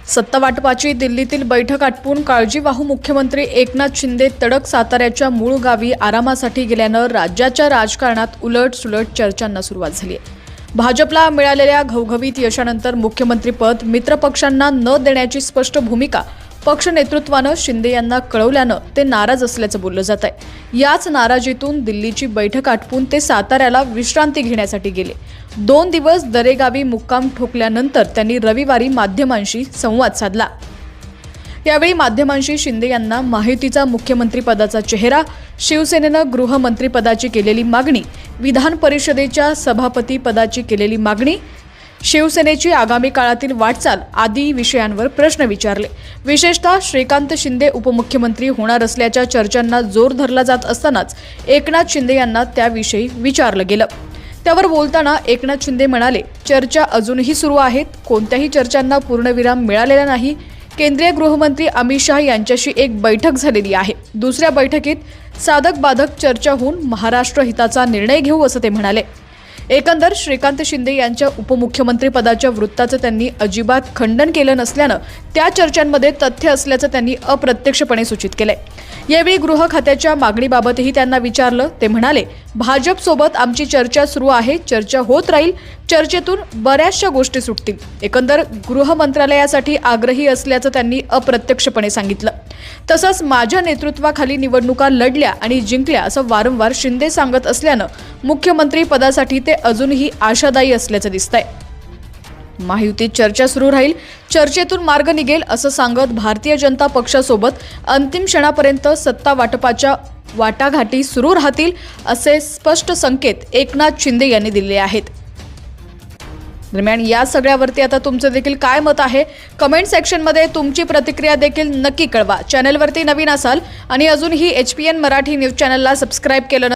सत्ता वाटपाची दिल्लीतील बैठक आटपून काळजीवाहू मुख्यमंत्री एकनाथ शिंदे तडक साताऱ्याच्या मूळ गावी आरामासाठी गेल्यानं राज्याच्या राजकारणात उलटसुलट चर्चांना सुरुवात झाली आहे। भाजपला मिळालेल्या घवघवीत यशानंतर मुख्यमंत्रीपद मित्रपक्षांना न देण्याची स्पष्ट भूमिका पक्ष नेतृत्वानं शिंदे यांना कळवल्यानं ते नाराज असल्याचं बोललं जात आहे। याच नाराजीतून दिल्लीची बैठक आटपून ते साताऱ्याला विश्रांती घेण्यासाठी गेले। 2 दिवस दरेगावी मुक्काम ठोकल्यानंतर त्यांनी रविवारी माध्यमांशी संवाद साधला। यावेळी माध्यमांशी शिंदे यांना महायुतीचा मुख्यमंत्रीपदाचा चेहरा, शिवसेनेनं गृहमंत्रीपदाची केलेली मागणी, विधान परिषदेच्या सभापती पदाची केलेली मागणी, शिवसेनेची आगामी काळातील वाटचाल आदी विषयांवर प्रश्न विचारले। विशेषतः श्रीकांत शिंदे उपमुख्यमंत्री होणार असल्याच्या चर्चांना जोर धरला जात असतानाच एकनाथ शिंदे यांना त्याविषयी विचारलं गेलं। त्यावर बोलताना एकनाथ शिंदे म्हणाले, चर्चा अजूनही सुरू आहेत, कोणत्याही चर्चांना पूर्णविराम मिळालेला नाही। केंद्रीय गृहमंत्री अमित शाह यांच्याशी एक बैठक झालेली आहे। दुसऱ्या बैठकीत साधक बाधक चर्चा होऊन महाराष्ट्र हिताचा निर्णय घेऊ असं ते म्हणाले। एकंदर श्रीकांत शिंदे यांच्या उपमुख्यमंत्री पदाच्या वृत्ताचं त्यांनी अजिबात खंडन केलं नसल्यानं त्या चर्चांमध्ये तथ्य असल्याचं त्यांनी अप्रत्यक्षपणे सूचित केलंय। यावेळी गृह खात्याच्या मागणीबाबतही त्यांना विचारलं। ते म्हणाले, भाजपसोबत आमची चर्चा सुरू आहे, चर्चा होत राहील, चर्चेतून बऱ्याचशा गोष्टी सुटतील। एकंदर गृह मंत्रालयासाठी आग्रही असल्याचं त्यांनी अप्रत्यक्षपणे सांगितलं। तसंच माझ्या नेतृत्वाखाली निवडणुका लढल्या आणि जिंकल्या असं वारंवार शिंदे सांगत असल्यानं मुख्यमंत्री पदासाठी ते अजूनही आशादायी असल्याचं दिसतंय। महायुतीत चर्चा सुरू राहील, चर्चेतून मार्ग निघेल असं सांगत भारतीय जनता पक्षासोबत अंतिम क्षणापर्यंत सत्ता वाटपाच्या वाटाघाटी सुरू राहतील असे स्पष्ट संकेत एकनाथ शिंदे यांनी दिले आहेत। दरम्यान या सगळ्यावरती आता तुमचं देखील काय मत आहे, कमेंट सेक्शनमध्ये तुमची प्रतिक्रिया देखील नक्की कळवा। चॅनलवरती नवीन असाल आणि अजूनही HPN मराठी न्यूज चॅनलला सबस्क्राईब केलं